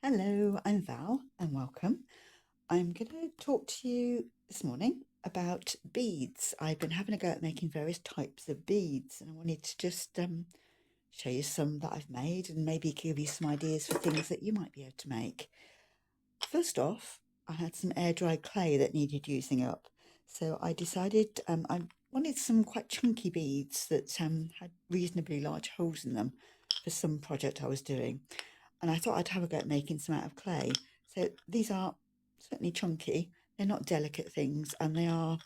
Hello, I'm Val and welcome. I'm going to talk to you this morning about beads. I've been having a go at making various types of beads and I wanted to just show you some that I've made and maybe give you some ideas for things that you might be able to make. First off, I had some air dried clay that needed using up. So I decided I wanted some quite chunky beads that had reasonably large holes in them for some project I was doing. And I thought I'd have a go at making some out of clay. So these are certainly chunky. They're not delicate things, and they are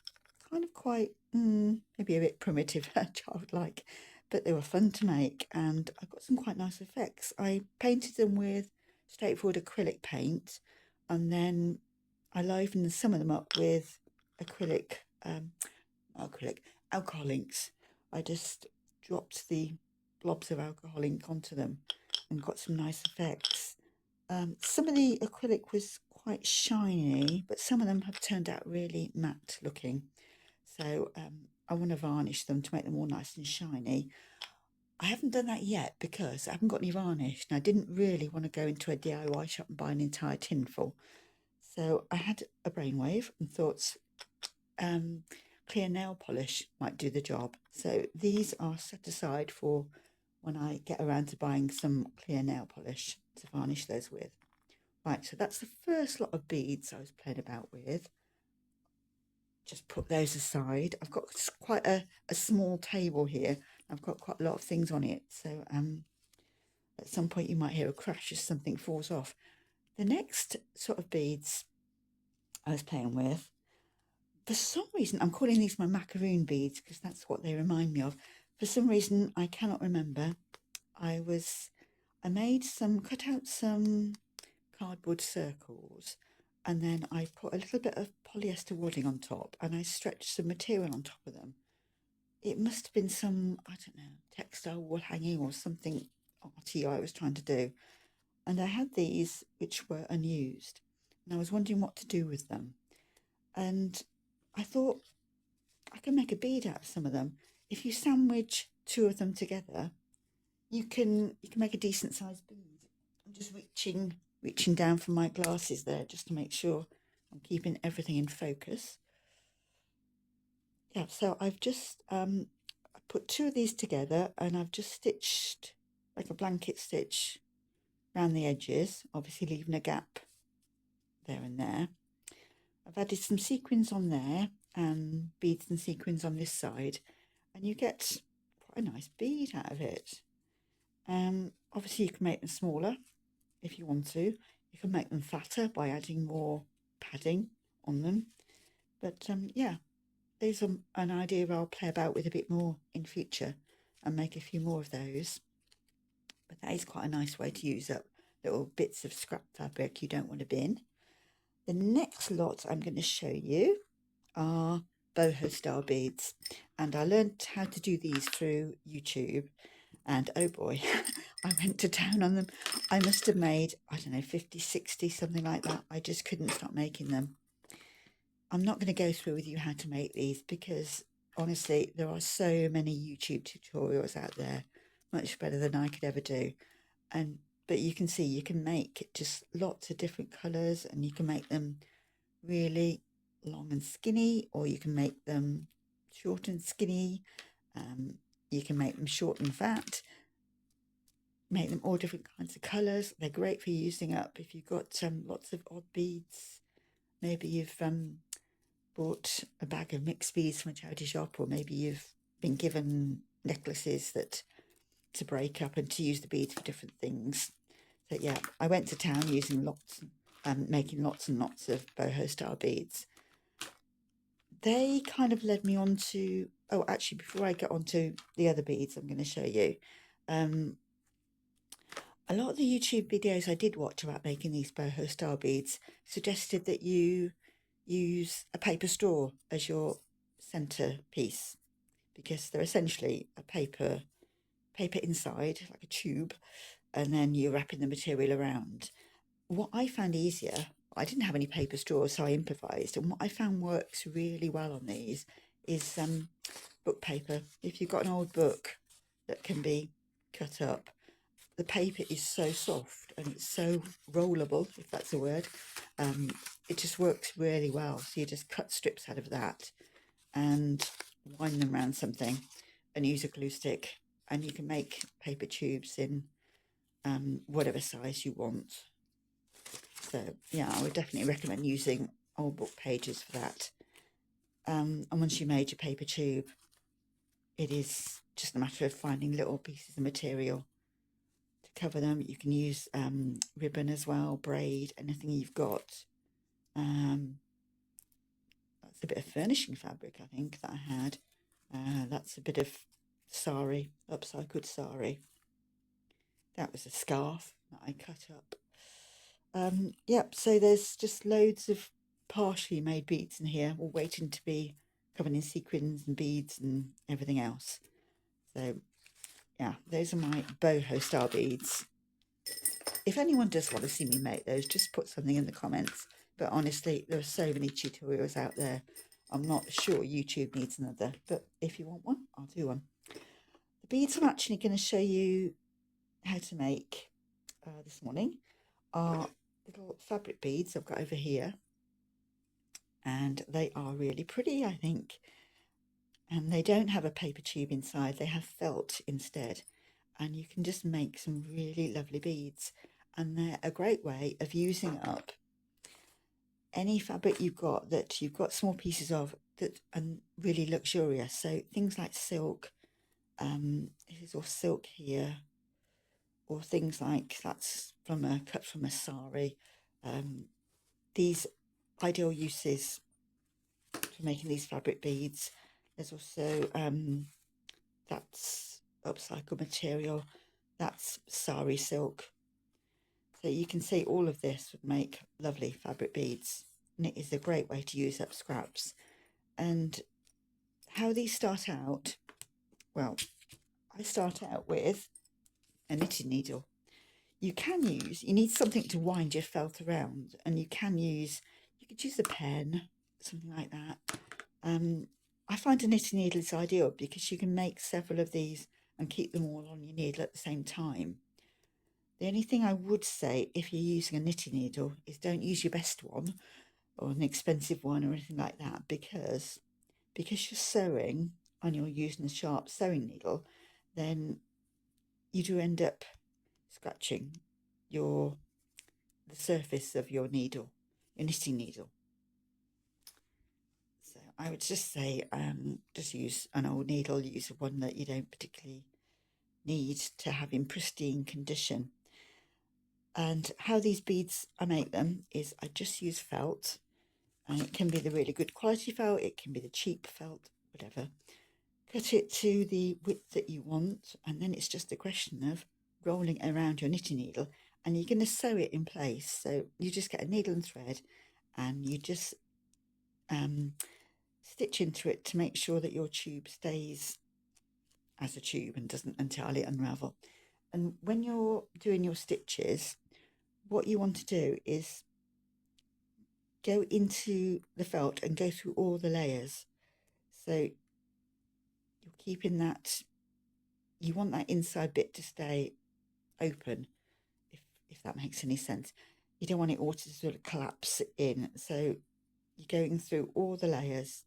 kind of quite maybe a bit primitive, childlike, but they were fun to make, and I got some quite nice effects. I painted them with straightforward acrylic paint, and then I livened some of them up with acrylic, alcohol inks. I just dropped the blobs of alcohol ink onto them and got some nice effects. Some of the acrylic was quite shiny, but some of them have turned out really matte looking. So I want to varnish them to make them all nice and shiny. I haven't done that yet because I haven't got any varnish and I didn't really want to go into a DIY shop and buy an entire tin full. So I had a brainwave and thought clear nail polish might do the job. So these are set aside for when I get around to buying some clear nail polish to varnish those with. Right, so that's the first lot of beads I was playing about with. Just put those aside. I've got quite a small table here. I've got quite a lot of things on it. So at some point you might hear a crash as something falls off. The next sort of beads I was playing with, for some reason, I'm calling these my macaroon beads because that's what they remind me of. For some reason, I cannot remember. I cut out some cardboard circles, and then I put a little bit of polyester wadding on top and I stretched some material on top of them. It must have been some, I don't know, textile wall hanging or something arty I was trying to do. And I had these which were unused and I was wondering what to do with them. And I thought I can make a bead out of some of them. If you sandwich two of them together, you can make a decent sized bead. I'm just reaching down for my glasses there just to make sure I'm keeping everything in focus. Yeah, so I've just I put two of these together and I've just stitched like a blanket stitch around the edges, obviously leaving a gap there and there. I've added some sequins on there and beads and sequins on this side, and you get quite a nice bead out of it. Obviously you can make them smaller if you want to. You can make them fatter by adding more padding on them. But yeah, there's an idea I'll play about with a bit more in future and make a few more of those. But that is quite a nice way to use up little bits of scrap fabric you don't want to bin. The next lot I'm going to show you are boho style beads, and I learned how to do these through YouTube, and oh boy, I went to town on them. I must have made, I don't know, 50, 60, something like that. I just couldn't stop making them. I'm not going to go through with you how to make these because honestly there are so many YouTube tutorials out there, much better than I could ever do. But you can see you can make just lots of different colours, and you can make them really long and skinny, or you can make them short and skinny. You can make them short and fat, make them all different kinds of colours. They're great for using up if you've got lots of odd beads. Maybe you've bought a bag of mixed beads from a charity shop, or maybe you've been given necklaces that to break up and to use the beads for different things. So yeah, I went to town using making lots and lots of boho style beads. They kind of led me on to, oh, actually, before I get on to the other beads I'm going to show you, a lot of the YouTube videos I did watch about making these boho style beads suggested that you use a paper straw as your centre piece, because they're essentially a paper inside, like a tube, and then you're wrapping the material around. What I found easier, I didn't have any paper straws, so I improvised, and what I found works really well on these is book paper. If you've got an old book that can be cut up, the paper is so soft and it's so rollable, if that's a word. It just works really well. So you just cut strips out of that and wind them around something and use a glue stick, and you can make paper tubes in whatever size you want. So yeah, I would definitely recommend using old book pages for that. And once you made your paper tube, it is just a matter of finding little pieces of material to cover them. You can use ribbon as well, braid, anything you've got. That's a bit of furnishing fabric, I think, that I had. That's a bit of sari, upcycled sari. That was a scarf that I cut up. Yep, so there's just loads of partially made beads in here, all waiting to be covered in sequins and beads and everything else. So yeah, those are my boho style beads. If anyone does want to see me make those, just put something in the comments. But honestly, there are so many tutorials out there. I'm not sure YouTube needs another, but if you want one, I'll do one. The beads I'm actually going to show you how to make this morning are little fabric beads I've got over here, and they are really pretty, I think. And they don't have a paper tube inside, they have felt instead, and you can just make some really lovely beads, and they're a great way of using up any fabric you've got that you've got small pieces of that are really luxurious. So things like silk, this is all silk here, or things like that's from a cut from a sari. These ideal uses for making these fabric beads. There's also that's upcycled material, that's sari silk. So you can see all of this would make lovely fabric beads, and it is a great way to use up scraps. And how these start out, well, I start out with a knitting needle. You need something to wind your felt around, and you could use a pen, something like that. I find a knitting needle is ideal because you can make several of these and keep them all on your needle at the same time. The only thing I would say if you're using a knitting needle is don't use your best one or an expensive one or anything like that, because you're sewing and you're using a sharp sewing needle, then you do end up scratching the surface of your needle, your knitting needle. So I would just say just use an old needle, use one that you don't particularly need to have in pristine condition. And how these beads, I make them, is I just use felt, and it can be the really good quality felt, it can be the cheap felt, whatever. Cut it to the width that you want, and then it's just a question of rolling around your knitting needle, and you're going to sew it in place. So you just get a needle and thread, and you just stitch into it to make sure that your tube stays as a tube and doesn't entirely unravel. And when you're doing your stitches, what you want to do is go into the felt and go through all the layers. So you're keeping that, you want that inside bit to stay open, if that makes any sense. You don't want it all to sort of collapse in. So you're going through all the layers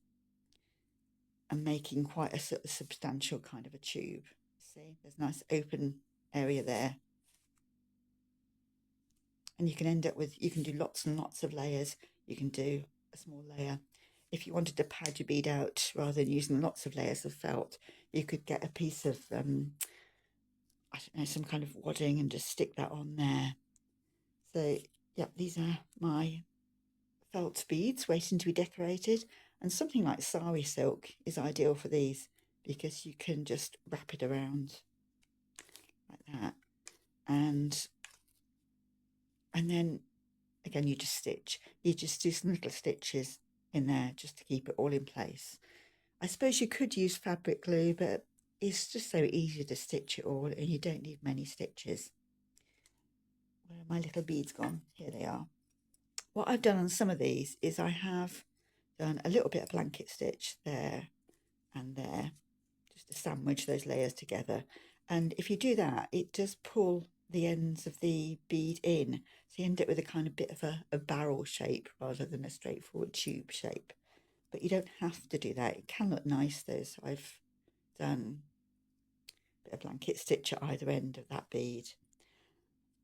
and making quite a sort of substantial kind of a tube. See, there's a nice open area there. And you can end up with, you can do lots and lots of layers. You can do a small layer. If you wanted to pad your bead out rather than using lots of layers of felt, you could get a piece of, I don't know, some kind of wadding and just stick that on there. So, yeah, these are my felt beads waiting to be decorated. And something like sari silk is ideal for these because you can just wrap it around like that. And then again, you just stitch. You just do some little stitches in there just to keep it all in place. I suppose you could use fabric glue, but it's just so easy to stitch it all and you don't need many stitches. Where are my little beads gone? Here they are. What I've done on some of these is I have done a little bit of blanket stitch there and there, just to sandwich those layers together. And if you do that, it does pull the ends of the bead in, so you end up with a kind of bit of a barrel shape rather than a straightforward tube shape. But you don't have to do that. It can look nice though, so I've done a bit of blanket stitch at either end of that bead.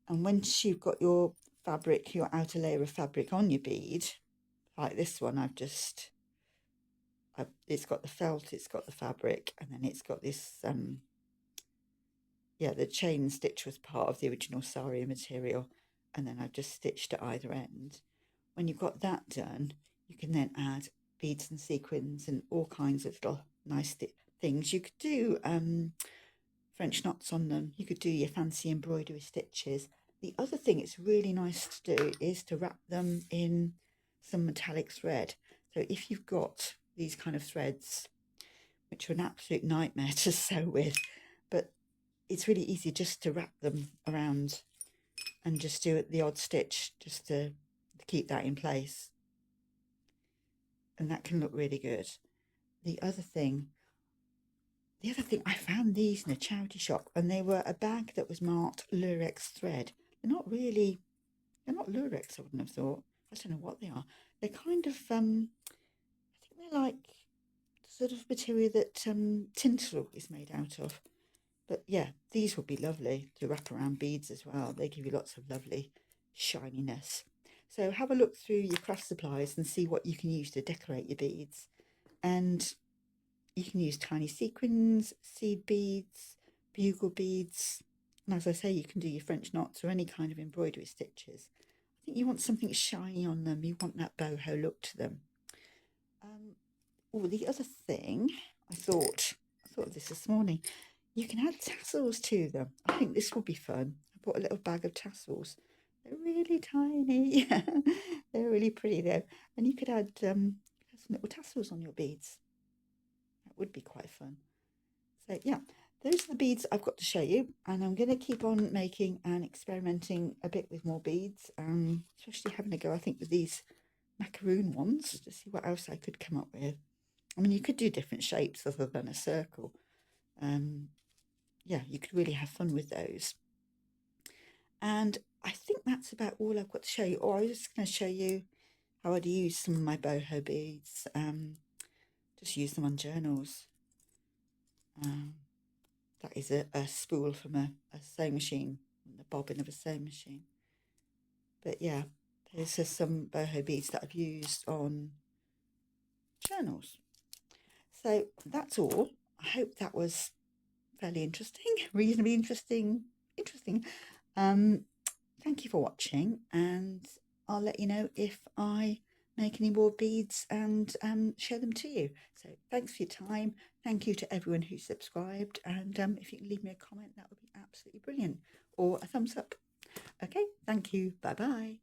And once you've got your fabric, your outer layer of fabric on your bead, like this one, it's got the felt, it's got the fabric, and then it's got this, the chain stitch was part of the original sari material, and then I've just stitched at either end. When you've got that done, you can then add beads and sequins and all kinds of little nice things. You could do French knots on them. You could do your fancy embroidery stitches. The other thing it's really nice to do is to wrap them in some metallic thread. So if you've got these kind of threads, which are an absolute nightmare to sew with, but it's really easy just to wrap them around and just do the odd stitch just to keep that in place. And that can look really good. The other thing, I found these in a charity shop, and they were a bag that was marked Lurex thread. They're not Lurex, I wouldn't have thought. I don't know what they are. They're kind of, I think they're like the sort of material that tinsel is made out of. But yeah, these would be lovely to wrap around beads as well. They give you lots of lovely shininess. So have a look through your craft supplies and see what you can use to decorate your beads. And you can use tiny sequins, seed beads, bugle beads. And as I say, you can do your French knots or any kind of embroidery stitches. I think you want something shiny on them. You want that boho look to them. The other thing, I thought of this morning. You can add tassels to them. I think this will be fun. I bought a little bag of tassels. They're really tiny. They're really pretty though. And you could add some little tassels on your beads. That would be quite fun. So yeah, those are the beads I've got to show you. And I'm going to keep on making and experimenting a bit with more beads. Especially having a go, I think, with these macaroon ones to see what else I could come up with. I mean, you could do different shapes other than a circle. You could really have fun with those. And I think that's about all I've got to show you. I was just going to show you how I'd use some of my boho beads. Just use them on journals. That is a spool from a sewing machine, the bobbin of a sewing machine. But yeah, there's some boho beads that I've used on journals. So that's all. I hope that was fairly interesting, reasonably interesting. Thank you for watching, and I'll let you know if I make any more beads and share them to you. So thanks for your time. Thank you to everyone who subscribed, and if you can leave me a comment, that would be absolutely brilliant, or a thumbs up. Okay, thank you. Bye bye.